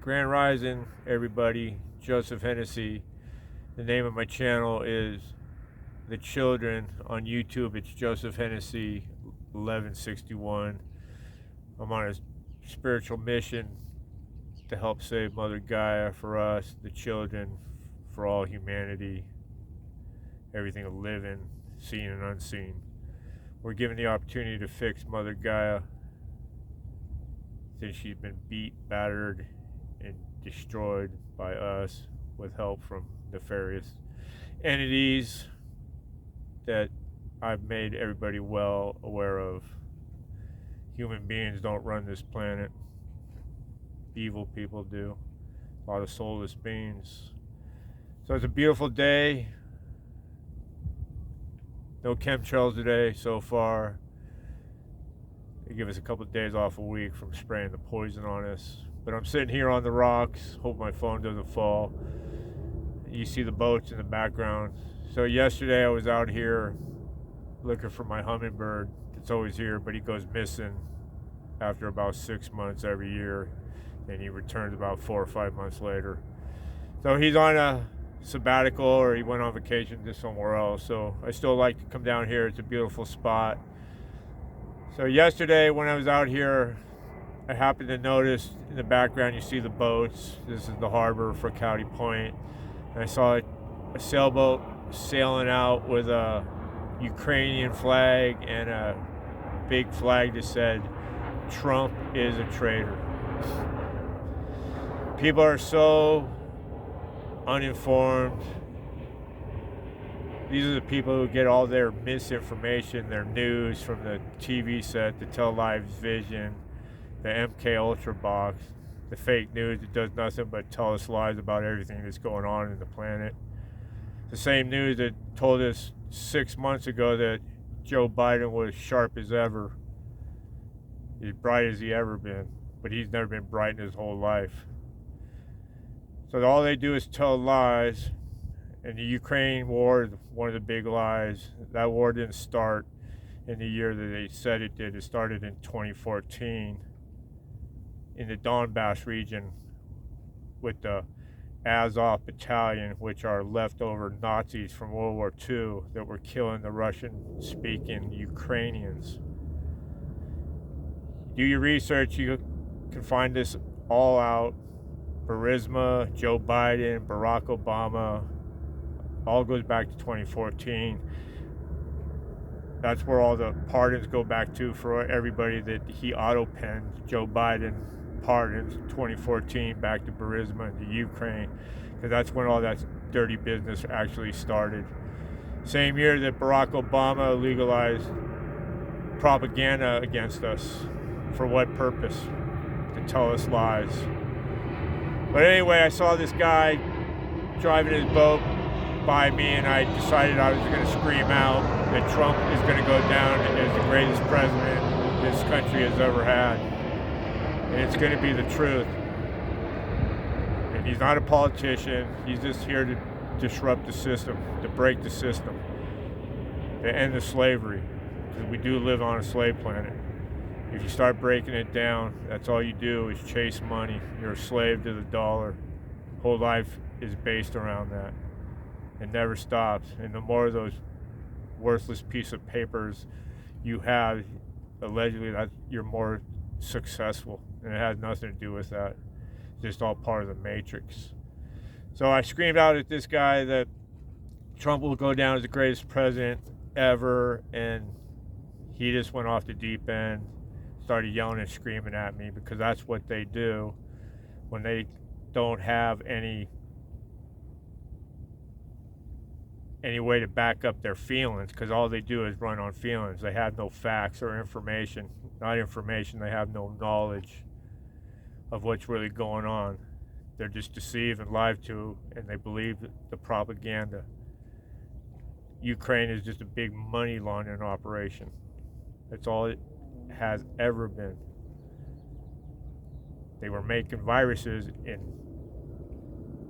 Grand Rising, everybody. Joseph Hennessy. The name of my channel is The Children. On YouTube, it's Joseph Hennessy 1161. I'm on a spiritual mission to help save Mother Gaia for us, the children, for all humanity, everything living, seen and unseen. We're given the opportunity to fix Mother Gaia since she's been beat, battered, and destroyed by us with help from nefarious entities that I've made everybody well aware of. Human beings don't run this planet. Evil people do. A lot of soulless beings. So it's a beautiful day. No chemtrails today so far. They give us a couple of days off a week from spraying the poison on us. But I'm sitting here on the rocks. Hope my phone doesn't fall. You see the boats in the background. So yesterday I was out here looking for my hummingbird. It's always here, but he goes missing after about 6 months every year. And he returns about 4 or 5 months later. So he's on a sabbatical, or he went on vacation to somewhere else. So I still like to come down here. It's a beautiful spot. So yesterday when I was out here, I happened to notice in the background you see the boats. This is the harbor for County Point. And I saw a sailboat sailing out with a Ukrainian flag and a big flag that said, "Trump is a traitor." People are so uninformed. These are the people who get all their misinformation, their news from the TV set, the television, the MK Ultra box, the fake news that does nothing but tell us lies about everything that's going on in the planet. The same news that told us 6 months ago that Joe Biden was sharp as ever, as bright as he ever been, but he's never been bright in his whole life. So all they do is tell lies. And the Ukraine war is one of the big lies. That war didn't start in the year that they said it did. It started in 2014 in the Donbass region with the Azov Battalion, which are leftover Nazis from World War II that were killing the Russian-speaking Ukrainians. Do your research. You can find this all out. Burisma, Joe Biden, Barack Obama, all goes back to 2014. That's where all the pardons go back to for everybody that he auto-penned. Joe Biden pardons 2014 back to Burisma and the Ukraine, because that's when all that dirty business actually started. Same year that Barack Obama legalized propaganda against us. For what purpose? To tell us lies. But anyway, I saw this guy driving his boat by me, and I decided I was going to scream out that Trump is going to go down as the greatest president this country has ever had. And it's going to be the truth. And he's not a politician. He's just here to disrupt the system, to break the system, to end the slavery. Because we do live on a slave planet. If you start breaking it down, that's all you do is chase money. You're a slave to the dollar. Whole life is based around that. It never stops. And the more of those worthless piece of papers you have, allegedly that you're more successful. And it has nothing to do with that. It's just all part of the matrix. So I screamed out at this guy that Trump will go down as the greatest president ever, and he just went off the deep end, started yelling and screaming at me, because that's what they do when they don't have any way to back up their feelings, because all they do is run on feelings. They have no facts or information. Not information, they have no knowledge of what's really going on. They're just deceived and lied to, and they believe the propaganda. Ukraine is just a big money laundering operation. That's all it has ever been. They were making viruses in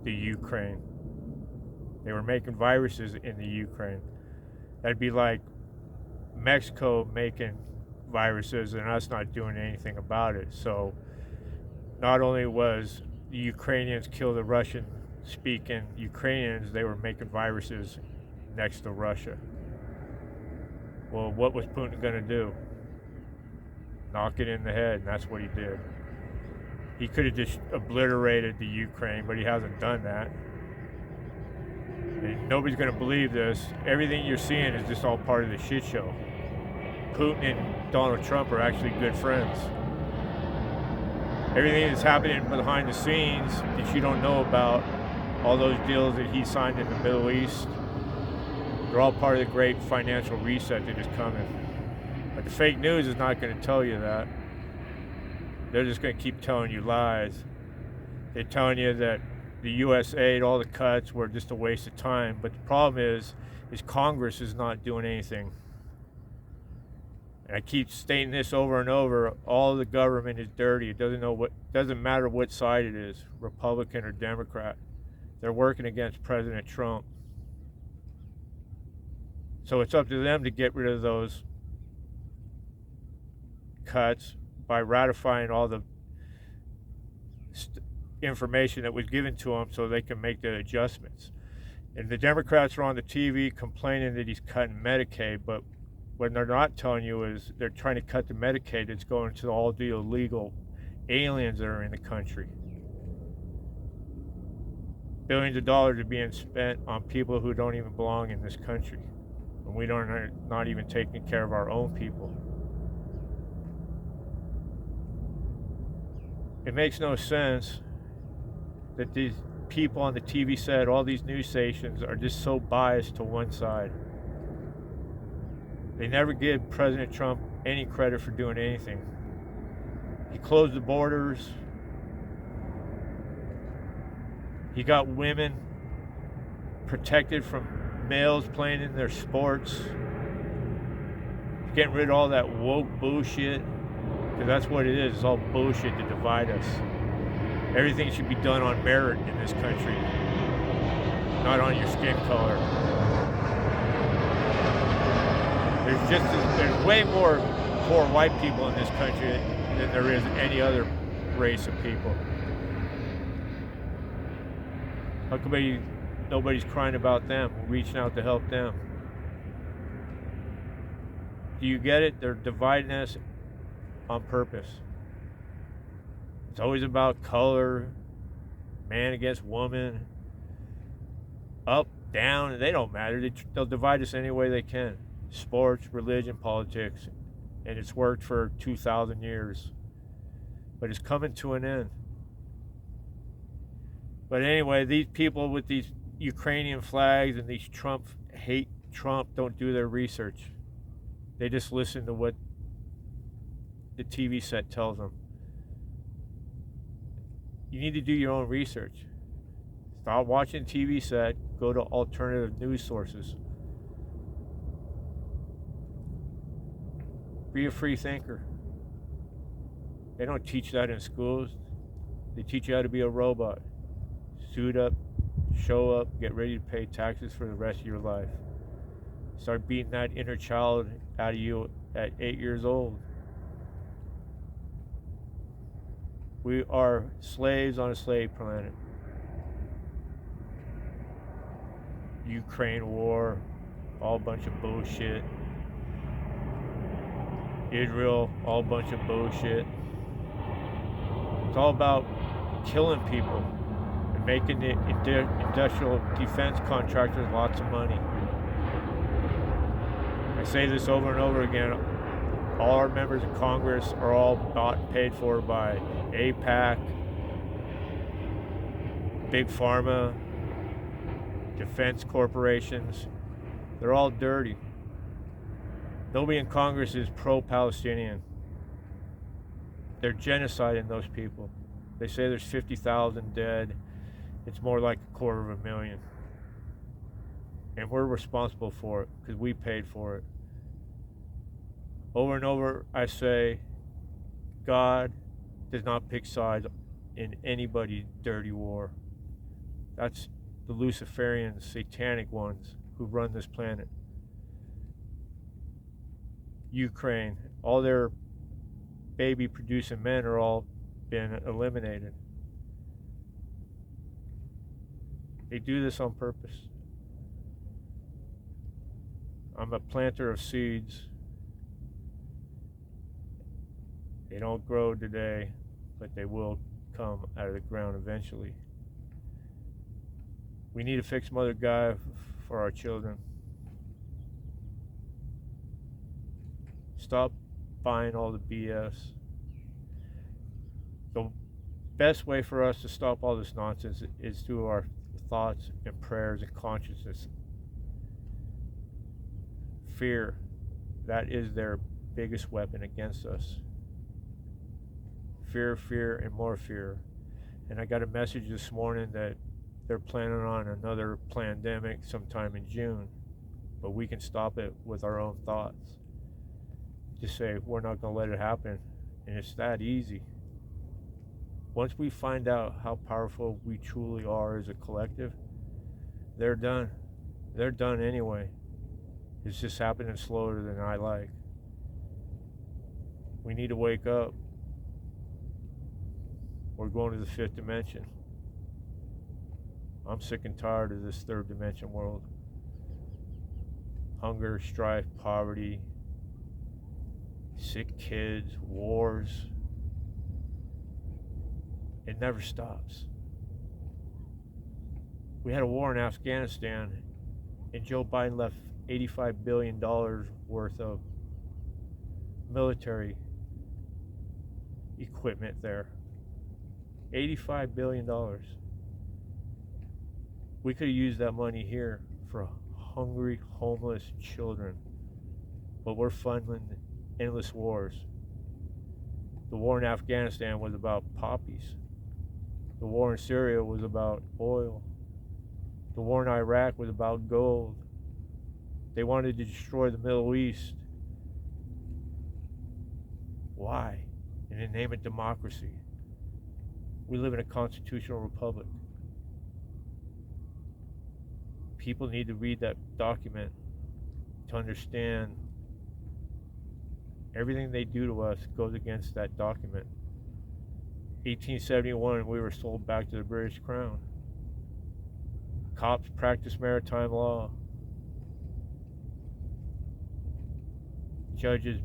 the Ukraine. They were making viruses in the Ukraine. That'd be like Mexico making viruses and us not doing anything about it. So not only was the Ukrainians kill the Russian-speaking Ukrainians, they were making viruses next to Russia. Well, what was Putin going to do? Knock it in the head, and that's what he did. He could have just obliterated the Ukraine, but he hasn't done that. And nobody's going to believe this. Everything you're seeing is just all part of the shit show. Putin and Donald Trump are actually good friends. Everything that's happening behind the scenes that you don't know about, all those deals that he signed in the Middle East, they're all part of the great financial reset that is coming. But the fake news is not going to tell you that. They're just going to keep telling you lies. They're telling you that the U.S. aid, all the cuts were just a waste of time. But the problem is Congress is not doing anything. And I keep stating this over and over. All the government is dirty. It doesn't matter what side it is, Republican or Democrat. They're working against President Trump. So it's up to them to get rid of those cuts by ratifying all the information that was given to them so they can make the adjustments. And the Democrats are on the TV complaining that he's cutting Medicaid, but what they're not telling you is they're trying to cut the Medicaid that's going to all the illegal aliens that are in the country. Billions of dollars are being spent on people who don't even belong in this country. And we are not even taking care of our own people. It makes no sense that these people on the TV set, all these news stations, are just so biased to one side. They never give President Trump any credit for doing anything. He closed the borders. He got women protected from males playing in their sports. Getting rid of all that woke bullshit, because that's what it is. It's all bullshit to divide us. Everything should be done on merit in this country, not on your skin color. There's way more poor white people in this country than there is any other race of people. How come nobody's crying about them, reaching out to help them? Do you get it? They're dividing us on purpose. It's always about color, man against woman, up, down, they don't matter. They'll divide us any way they can. Sports, religion, politics, and it's worked for 2,000 years. But it's coming to an end. But anyway, these people with these Ukrainian flags and these hate Trump don't do their research. They just listen to what the TV set tells them. You need to do your own research. Stop watching TV set, go to alternative news sources. Be a free thinker. They don't teach that in schools. They teach you how to be a robot. Suit up, show up, get ready to pay taxes for the rest of your life. Start beating that inner child out of you at 8 years old. We are slaves on a slave planet. Ukraine war, all a bunch of bullshit. Israel, all a bunch of bullshit. It's all about killing people and making the industrial defense contractors lots of money. I say this over and over again. All our members of Congress are all bought and paid for by AIPAC, Big Pharma, defense corporations. They're all dirty. Nobody in Congress is pro-Palestinian. They're genociding those people. They say there's 50,000 dead. It's more like 250,000. And we're responsible for it because we paid for it. Over and over, I say, God does not pick sides in anybody's dirty war. That's the Luciferian, satanic ones who run this planet. Ukraine, all their baby-producing men are all been eliminated. They do this on purpose. I'm a planter of seeds. They don't grow today, but they will come out of the ground eventually. We need to fix Mother Gaia for our children. Stop buying all the BS. The best way for us to stop all this nonsense is through our thoughts and prayers and consciousness. Fear, that is their biggest weapon against us. Fear, fear, and more fear. And I got a message this morning that they're planning on another pandemic sometime in June, but we can stop it with our own thoughts. Just say, we're not going to let it happen. And it's that easy. Once we find out how powerful we truly are as a collective, they're done. They're done anyway. It's just happening slower than I like. We need to wake up. We're going to the fifth dimension. I'm sick and tired of this third dimension world. Hunger, strife, poverty, sick kids, wars. It never stops. We had a war in Afghanistan, and Joe Biden left $85 billion worth of military equipment there. $85 billion. We could have used that money here for hungry, homeless children, but we're funding endless wars. The war in Afghanistan was about poppies. The war in Syria was about oil. The war in Iraq was about gold. They wanted to destroy the Middle East. Why? In the name of democracy. We live in a constitutional republic. People need to read that document to understand everything they do to us goes against that document. 1871, we were sold back to the British Crown. Cops practice maritime law. Judges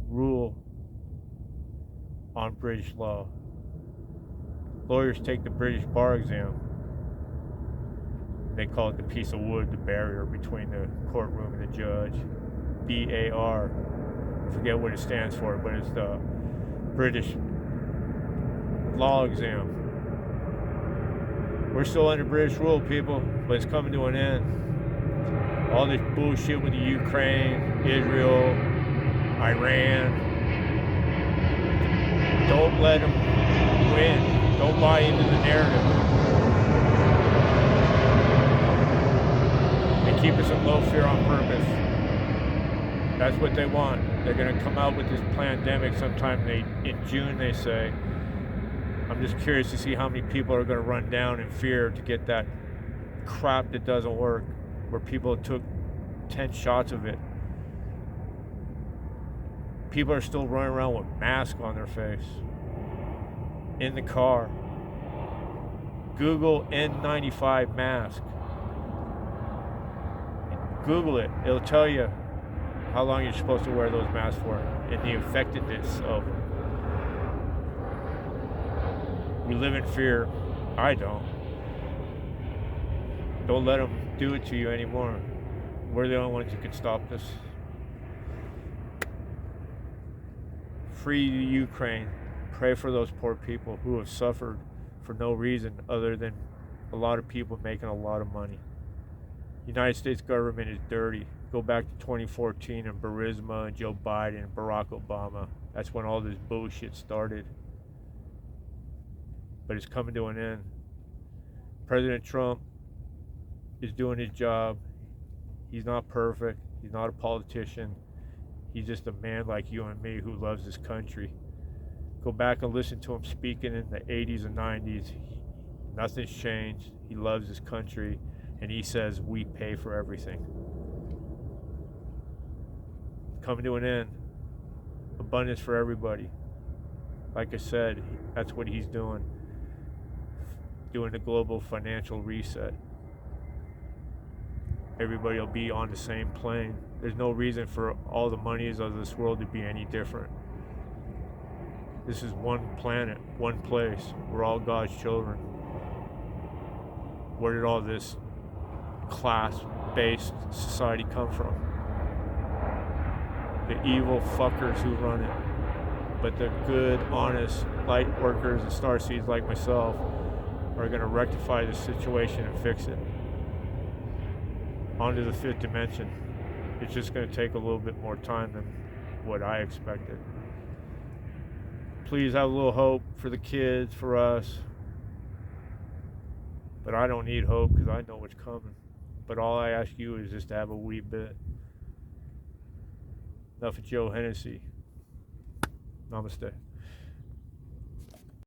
rule on British law. Lawyers take the British bar exam. They call it the piece of wood, the barrier between the courtroom and the judge. BAR. I forget what it stands for, but it's the British law exam. We're still under British rule, people, but it's coming to an end. All this bullshit with the Ukraine, Israel, Iran. Don't let them win. Don't buy into the narrative. They keep us in low fear on purpose. That's what they want. They're going to come out with this pandemic sometime in June, they say. I'm just curious to see how many people are going to run down in fear to get that crap that doesn't work, where people took 10 shots of it. People are still running around with masks on their face. In the car. Google N95 mask. Google it. It'll tell you how long you're supposed to wear those masks for and the effectiveness of them. We live in fear. I don't. Don't let them do it to you anymore. We're the only ones who can stop this. Free Ukraine. Pray for those poor people who have suffered for no reason other than a lot of people making a lot of money. The United States government is dirty. Go back to 2014 and Burisma and Joe Biden and Barack Obama. That's when all this bullshit started. But it's coming to an end. President Trump is doing his job. He's not perfect. He's not a politician. He's just a man like you and me who loves this country. Go back and listen to him speaking in the 80s and 90s. Nothing's changed. He loves his country. And he says we pay for everything. Coming to an end. Abundance for everybody. Like I said, that's what he's doing. doing the global financial reset. Everybody will be on the same plane. There's no reason for all the monies of this world to be any different. This is one planet, one place. We're all God's children. Where did all this class-based society come from? The evil fuckers who run it. But the good, honest light workers and starseeds like myself are going to rectify the situation and fix it. Onto the fifth dimension. It's just going to take a little bit more time than what I expected. Please have a little hope for the kids, for us. But I don't need hope because I know what's coming. But all I ask you is just to have a wee bit. Enough of Joe Hennessy. Namaste.